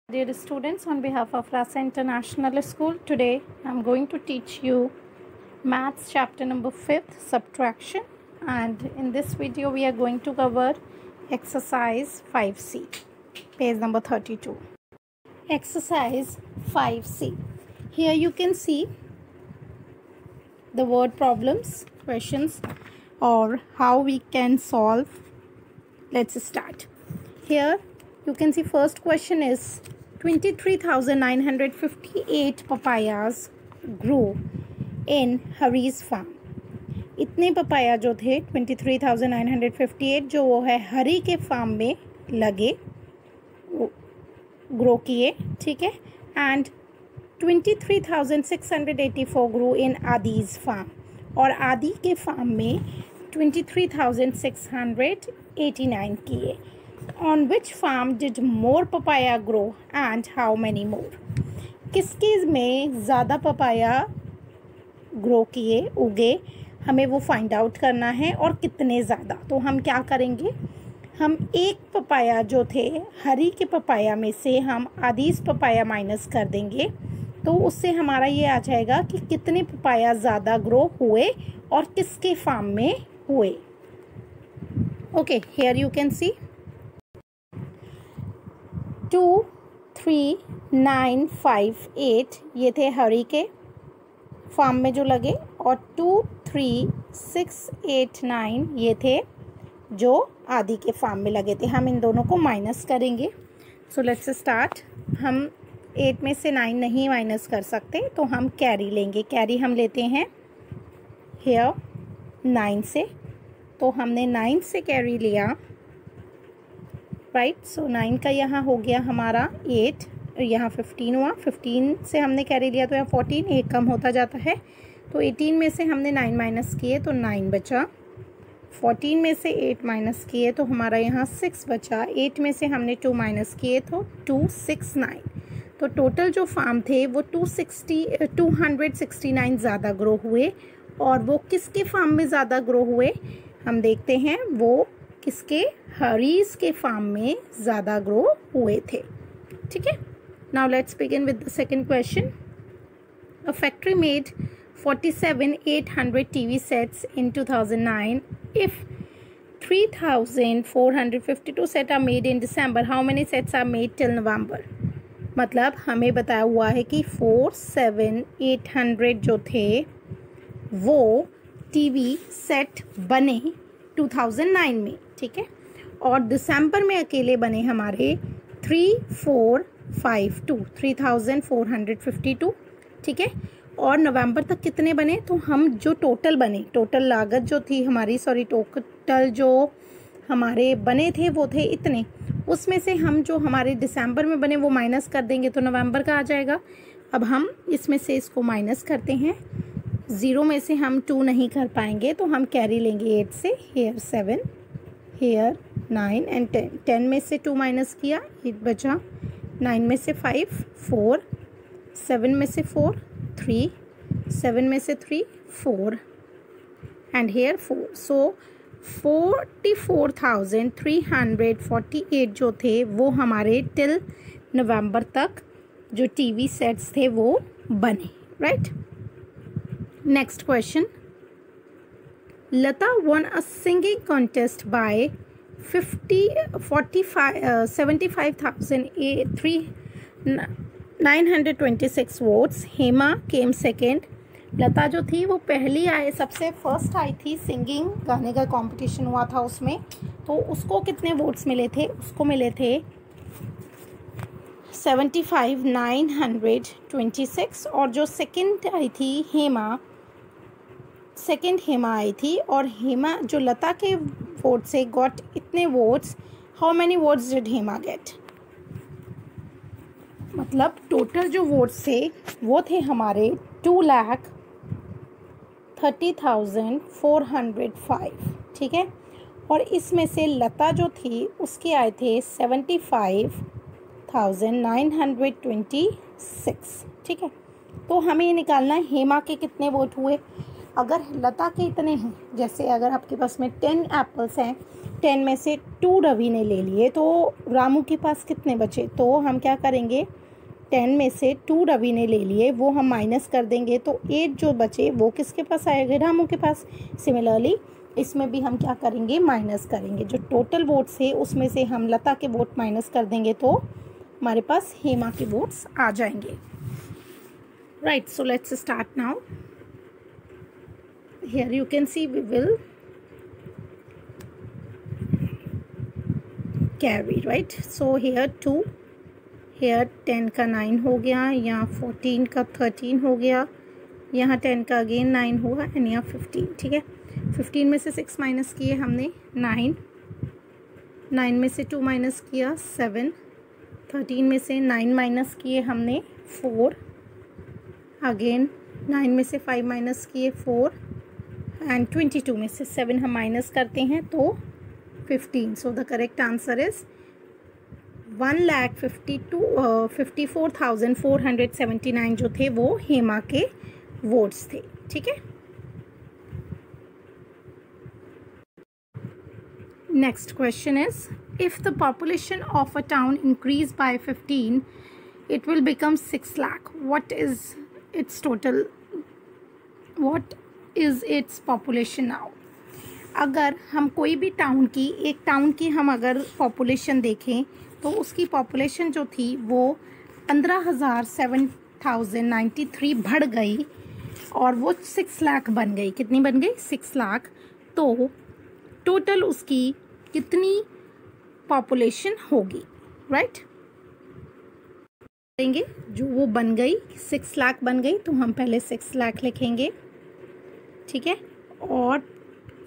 Dear students, on behalf of Rasa International School, today I am going to teach you Maths chapter number 5th, subtraction, and in this video we are going to cover exercise 5C, page number 32. Exercise 5C. Here you can see the word problems, questions, or how we can solve. Let's start. Here you can see first question is 23,958 papayas grew in Hari's farm. इतने papaya जो थे 23,958 जो वो है हरी के farm में लगे, grow किए, ठीक है. एंड 23,684 ग्रो इन आदिज फार्म, और आदि के फार्म में 23,689 किए. On which farm did more papaya grow and how many more? किसके में ज़्यादा पपाया ग्रो किए, उगे, हमें वो फाइंड आउट करना है और कितने ज़्यादा. तो हम क्या करेंगे, हम एक पपाया जो थे हरी के पपाया में से हम आदिस पपाया माइनस कर देंगे, तो उससे हमारा ये आ जाएगा कि कितने पपाया ज़्यादा ग्रो हुए और किसके फार्म में हुए. ओके, हियर यू कैन सी 2, 3, 9, 5, 8 ये थे हरी के फार्म में जो लगे, और 2, 3, 6, 8, 9 ये थे जो आदि के फार्म में लगे थे. हम इन दोनों को माइनस करेंगे. सो लेट्स स्टार्ट. हम 8 में से 9 नहीं माइनस कर सकते, तो हम कैरी लेंगे. कैरी हम लेते हैं हियर 9 से, तो हमने 9 से कैरी लिया, राइट. सो 9 का यहाँ हो गया हमारा 8, यहाँ 15 हुआ. 15 से हमने कैरी लिया तो यहाँ 14, 1 कम होता जाता है. तो 18 में से हमने 9 माइनस किए तो 9 बचा. 14 में से 8 माइनस किए तो हमारा यहाँ 6 बचा. 8 में से हमने 2 माइनस किए तो 2, 6, 9. तो टोटल जो फार्म थे वो 269 ज़्यादा ग्रो हुए. और वो किसके फार्म में ज़्यादा ग्रो हुए हम देखते हैं, वो किसके, हरीज के फार्म में ज़्यादा ग्रो हुए थे. ठीक है. Now let's begin with the second question. A factory made 47,800 TV sets in 2009. If 3,452 set are made in December, how many sets are made till November. मतलब हमें बताया हुआ है कि 47,800 जो थे वो टीवी सेट बने 2009 में, ठीक है. और दिसंबर में अकेले बने हमारे 3,452, ठीक है. और नवंबर तक कितने बने, तो हम जो टोटल बने, टोटल लागत जो थी हमारी, टोटल जो हमारे बने थे वो थे इतने. उसमें से हम जो हमारे दिसंबर में बने वो माइनस कर देंगे तो नवंबर का आ जाएगा. अब हम इसमें से इसको माइनस करते हैं. 0 में से हम 2 नहीं कर पाएंगे तो हम कैरी लेंगे 8 से. Hair 7, hair 9 and 10. 10 में से 2 माइनस किया, 8 बचा. 9 में से 5, 4. 7 में से 4, 3. 7 में से 3, 4 एंड हेयर 4. सो 44,348 जो थे वो हमारे टिल नवंबर तक जो टीवी सेट्स थे वो बने, right. Next question. Lata won a singing contest by 75,926 votes. Hema came second. लता जो थी वो पहली सबसे फर्स्ट आई थी. सिंगिंग गाने का कंपटीशन हुआ था उसमें, तो उसको कितने वोट्स मिले थे, उसको मिले थे 75,926. और जो सेकंड आई थी हेमा, सेकंड हेमा आई थी, और हेमा जो लता के वोट से गॉट इतने votes. How many votes did Hema get, मतलब टोटल जो वोट्स थे वो थे हमारे 2,30,405, ठीक है. और इसमें से लता जो थी उसके आए थे 75,926, ठीक है. तो हमें ये निकालना है हेमा के कितने वोट हुए. अगर लता के इतने हैं, जैसे अगर आपके पास में 10 एप्पल्स हैं 10 में से 2 रवि ने ले लिए, तो रामू के पास कितने बचे? तो हम क्या करेंगे, 10 में से 2 रवि ने ले लिए, वो हम माइनस कर देंगे, तो 8 जो बचे वो किसके पास आएगा? रामू के पास। सिमिलरली इसमें भी हम क्या करेंगे, माइनस करेंगे। जो टोटल वोट्स है उसमें से हम लता के वोट माइनस कर देंगे तो हमारे पास हेमा के वोट्स आ जाएंगे। Right, so let's start now. Here you can see we will carry, right. So here 2, here 10 का 9 हो गया, यहाँ 14 का 13 हो गया, यहाँ 10 का अगेन 9 हुआ, एंड यहाँ 15। ठीक है, 15 में से 6 माइनस किए हमने 9, 9 में से 2 माइनस किया 7, 13 में से 9 माइनस किए हमने 4, अगेन 9 में से 5 माइनस किए 4, एंड 22 में से 7 हम माइनस करते हैं तो 15। So the correct answer is 1,54,479 जो थे वो हेमा के वोट्स थे। ठीक है, next question is, if the population of a town increase by 15 it will become 6 lakh. What is its total? What is its population now? अगर हम कोई भी एक टाउन की हम अगर पॉपुलेशन देखें तो उसकी पॉपुलेशन जो थी वो 15,0793 बढ़ गई और वो 6 लाख बन गई। कितनी बन गई? 6 लाख। तो टोटल उसकी कितनी पॉपुलेशन होगी? राइट, लेंगे जो वो बन गई 6 लाख बन गई, तो हम पहले 6 लाख लिखेंगे। ठीक है, और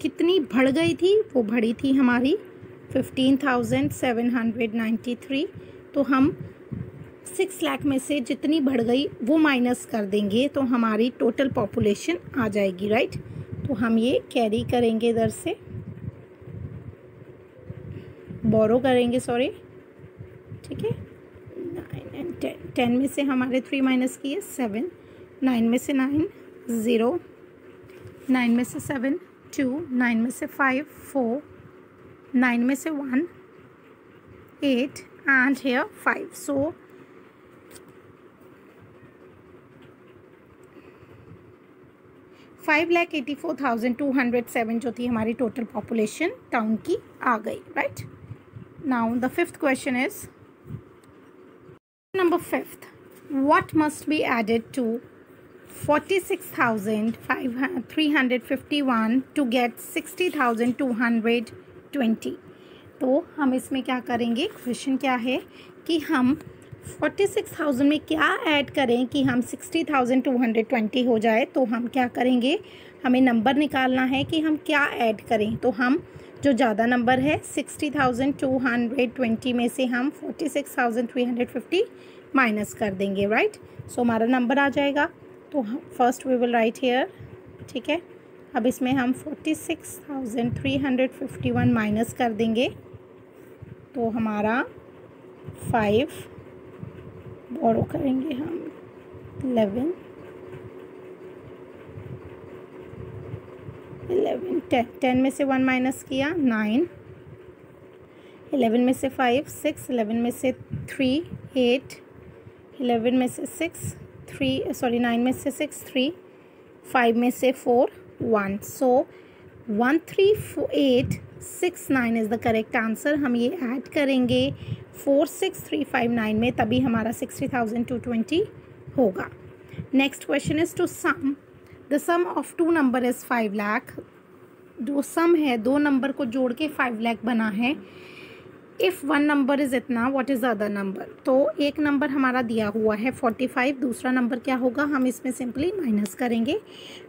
कितनी बढ़ गई थी? वो बढ़ी थी हमारी 15,793। तो हम 6 लाख में से जितनी बढ़ गई वो माइनस कर देंगे तो हमारी टोटल पॉपुलेशन आ जाएगी। राइट, तो हम ये कैरी करेंगे, इधर से बोरो करेंगे, सॉरी। ठीक है, 9 एंड 10, 10 में से हमारे 3 माइनस किए 7, 9 में से 9 0, 9 में से 7 2, 9 में से 5 4, 9 में से 1 8, एंड here 5। सो 5,84,207 जो थी हमारी टोटल पॉपुलेशन टाउन की आ गई। Right, now the fifth question is, number 5th, what must be added to 46,351 to get 60,220? तो हम इसमें क्या करेंगे, क्वेश्चन क्या है कि हम 46,000 में क्या ऐड करें कि हम 60,220 हो जाए। तो हम क्या करेंगे, हमें नंबर निकालना है कि हम क्या ऐड करें। तो हम जो ज़्यादा नंबर है 60,220 में से हम 46,350 माइनस कर देंगे। राइट, सो हमारा नंबर आ जाएगा। तो first we will write here. ठीक है, अब इसमें हम 46,351 माइनस कर देंगे तो हमारा 5 बोरो करेंगे हम 11 10 में से 1 माइनस किया 9, 11 में से 5 6, 11 में से 3 8, 11 में से 6 3, सॉरी 9 में से 6 3, 5 में से 4 1। सो 13869 इज़ द करेक्ट आंसर। हम ये ऐड करेंगे 46359 में, तभी हमारा 60,220 होगा। Next question is to sum the sum of 2 number is 5 lakh. जो सम है 2 नंबर को जोड़ के 5 लाख बना है। इफ़ 1 नंबर इज़ इतना, what is the other number? तो एक नंबर हमारा दिया हुआ है 45, दूसरा नंबर क्या होगा, हम इसमें सिंपली माइनस करेंगे।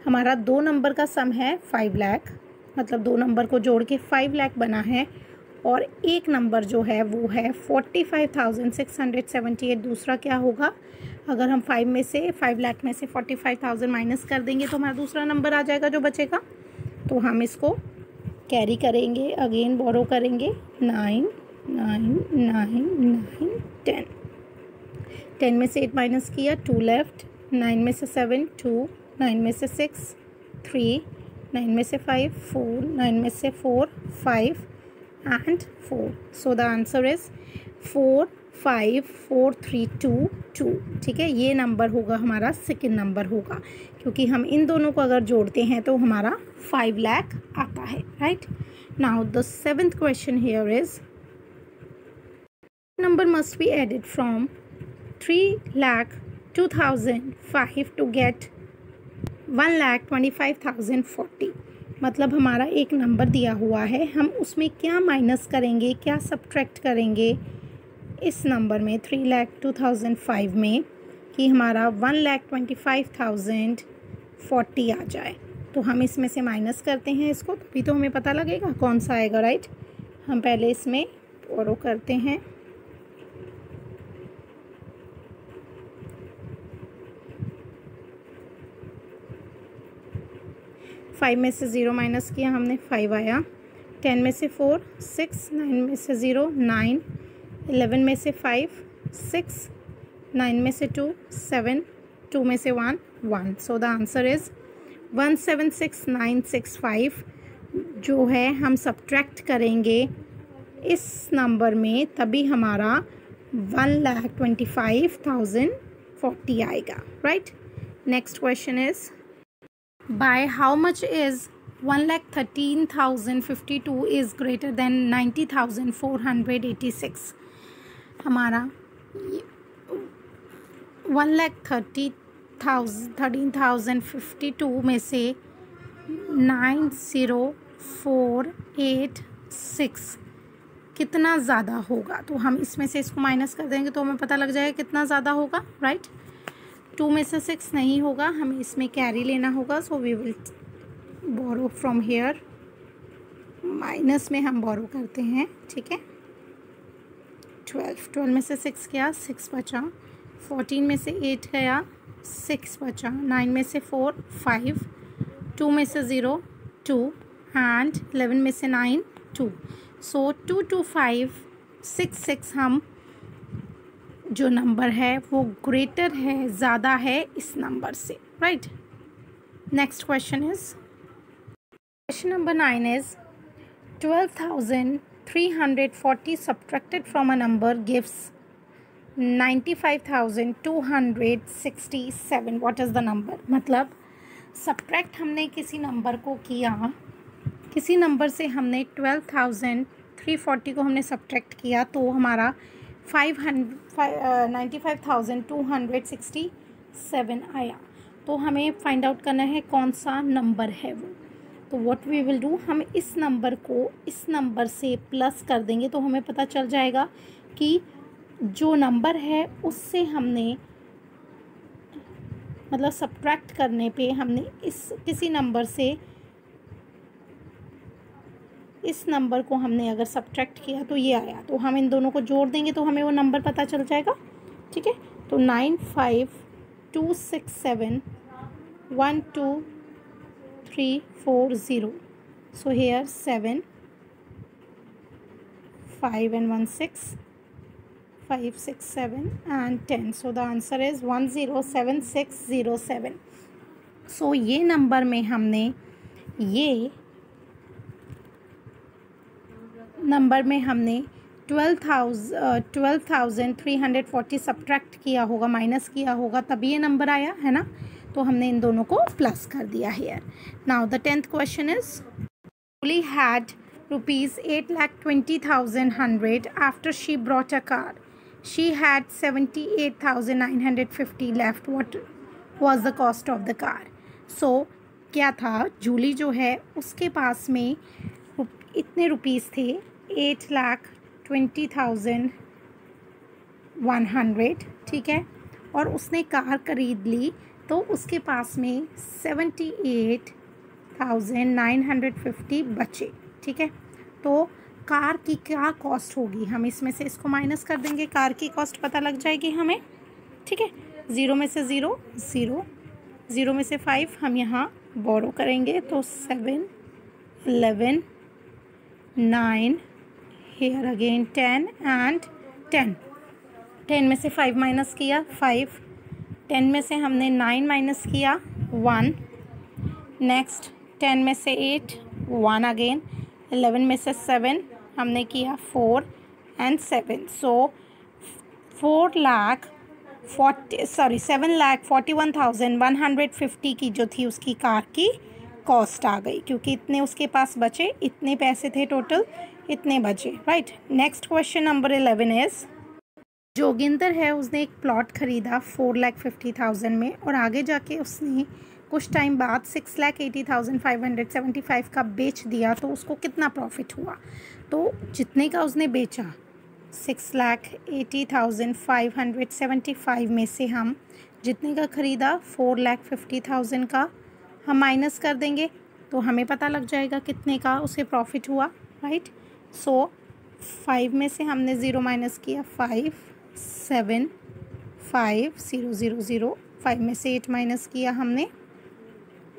हमारा 2 नंबर का सम है 5 लाख, मतलब 2 नंबर को जोड़ के 5 लाख बना है, और एक नंबर जो है वो है 45,678। दूसरा क्या होगा, अगर हम 5 लाख में से 45,000 माइनस कर देंगे तो हमारा दूसरा नंबर आ जाएगा जो बचेगा। तो हम इसको कैरी करेंगे, अगेन बोरो करेंगे 9 9 9 9 10। 10 में से 8 माइनस किया 2 लेफ्ट, 9 में से 7 2, 9 में से 6 3, 9 में से 5 4, 9 में से 4 5, and 4. So the answer is 4 5 4 3 2 2. ठीक है, ये नंबर होगा हमारा, सेकेंड नंबर होगा, क्योंकि हम इन दोनों को अगर जोड़ते हैं तो हमारा 5 लाख आता है. Right. Now the seventh question here is number must be added from 3,02,005 to get 1,25,040. मतलब हमारा एक नंबर दिया हुआ है, हम उसमें क्या माइनस करेंगे, क्या सब्ट्रैक्ट करेंगे इस नंबर में 3,02,005 में कि हमारा 1,25,040 आ जाए. तो हम इसमें से माइनस करते हैं इसको, तभी तो हमें पता लगेगा कौन सा आएगा. राइट. हम पहले इसमें बोरो करते हैं. 5 में से 0 माइनस किया हमने, 5 आया. 10 में से 4 6, 9 में से 0 9, 11 में से 5 6, 9 में से 2 7, 2 में से 1 1. सो द आंसर इज़ 176,965 जो है हम सब्ट्रैक्ट करेंगे इस नंबर में, तभी हमारा 1,25,040 आएगा. Right. Next question is by how much is 1,13,052 is greater than 90,486. हमारा 1,13,052 में से 90,486 कितना ज़्यादा होगा. तो हम इसमें से इसको माइनस कर देंगे तो हमें पता लग जाएगा कितना ज़्यादा होगा. राइट. 2 में से 6 नहीं होगा, हमें इसमें कैरी लेना होगा. So we will borrow from here. Minus में हम बोरो करते हैं. ठीक है. 12 में से 6 गया, 6 बचा. 14 में से 8 गया, 6 बचा. 9 में से 4 5, 2 में से 0 2 एंड 11 में से 9 2. सो 22566 हम जो नंबर है वो ग्रेटर है, ज़्यादा है इस नंबर से. Right. Next question is question number 9 is 12,340 subtracted from a number gives 95,267. What is the number. मतलब सब्ट्रैक्ट हमने किसी नंबर को किया, किसी नंबर से हमने 12,340 को हमने सब्ट्रैक्ट किया तो हमारा 95,267 आया. तो हमें फाइंड आउट करना है कौन सा नंबर है वो. तो व्हाट वी विल डू, हम इस नंबर को इस नंबर से प्लस कर देंगे तो हमें पता चल जाएगा कि जो नंबर है उससे हमने मतलब सब्ट्रैक्ट करने पे हमने इस किसी नंबर से इस नंबर को हमने अगर सब्ट्रैक्ट किया तो ये आया. तो हम इन दोनों को जोड़ देंगे तो हमें वो नंबर पता चल जाएगा. ठीक है. तो 95,267,12340. So here 7 5 and 1 6 5 6 7 and 10. So the answer is 107607. सो ये नंबर में हमने ये नंबर में हमने 12,340 सब्ट्रैक्ट किया होगा, माइनस किया होगा, तभी ये नंबर आया है ना. तो हमने इन दोनों को प्लस कर दिया here. Now the 10th question is Julie had rupees 8,20,100 after she bought a car. She had 78,950 left. What was the cost of the car? So क्या था, जूली जो है उसके पास में इतने रुपीस थे 8,20,100. ठीक है. और उसने कार खरीद ली तो उसके पास में 78,950 बचे. ठीक है. तो कार की क्या कॉस्ट होगी, हम इसमें से इसको माइनस कर देंगे, कार की कॉस्ट पता लग जाएगी हमें. ठीक है. 0 में से 0 0, 0 में से 5 हम यहाँ बोरो करेंगे तो 7 11 9 here again 10 and 10. 10 में से 5 माइनस किया 5, 10 में से हमने 9 माइनस किया 1. नेक्स्ट 10 में से 8 1 अगेन, 11 में से 7 हमने किया 4 and 7, सो 7,41,150 की जो थी उसकी कार की कॉस्ट आ गई, क्योंकि इतने उसके पास बचे, इतने पैसे थे टोटल, इतने बचे, right. Next question number 11 is, Joginder है उसने एक प्लॉट खरीदा 4,50,000 में और आगे जाके उसने कुछ टाइम बाद 6,80,575 का बेच दिया, तो उसको कितना प्रॉफिट हुआ। तो जितने का उसने बेचा 6,80,575 में से हम जितने का ख़रीदा 4,50,000 का हम माइनस कर देंगे, तो हमें पता लग जाएगा कितने का उसे प्रॉफिट हुआ, राइट। सो 5 में से हमने 0 माइनस किया, 5 7 5 0 0 0, 5 में से 8 माइनस किया हमने,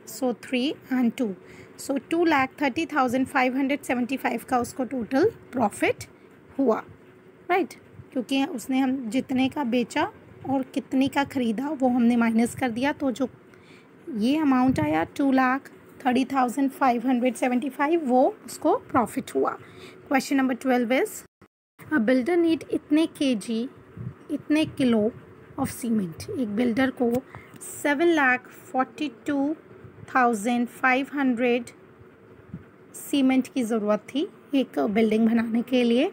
सो 3 and 2, सो 2,30,575 का उसको टोटल प्रॉफिट हुआ, राइट। क्योंकि उसने हम जितने का बेचा और कितने का ख़रीदा वो हमने माइनस कर दिया, तो जो ये अमाउंट आया 2,30,575 वो उसको प्रॉफिट हुआ। Question number 12 is, a builder need इतने केजी, इतने किलो ऑफ सीमेंट। एक बिल्डर को 7,42,500 सीमेंट की ज़रूरत थी एक बिल्डिंग बनाने के लिए।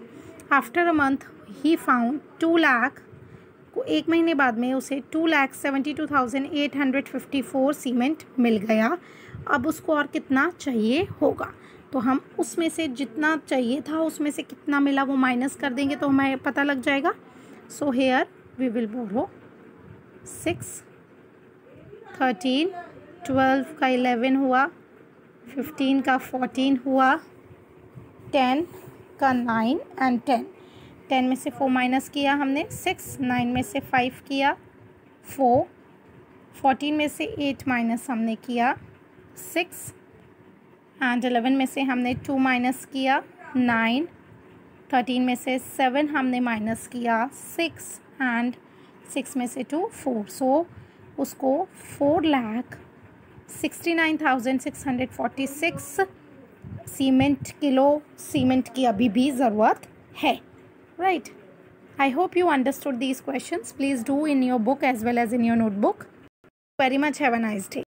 After a month he found 2 lakh को, एक महीने बाद में उसे 2,72,854 सीमेंट मिल गया। अब उसको और कितना चाहिए होगा, तो हम उसमें से जितना चाहिए था उसमें से कितना मिला वो माइनस कर देंगे, तो हमें पता लग जाएगा। So here we will borrow 6, 13, 12 का 11 हुआ, 15 का 14 हुआ, 10 का 9 एंड 10 में से 4 माइनस किया हमने 6, 9 में से 5 किया 4, 14 में से 8 माइनस हमने किया 6 एंड 11 में से हमने 2 माइनस किया 9, 13 में से 7 हमने माइनस किया 6 एंड 6 में से 2 4, सो उसको 4,69,646 सीमेंट की अभी भी ज़रूरत है, right? I hope you understood these questions. Please do in your book as well as in your notebook. Very much. Have a nice day.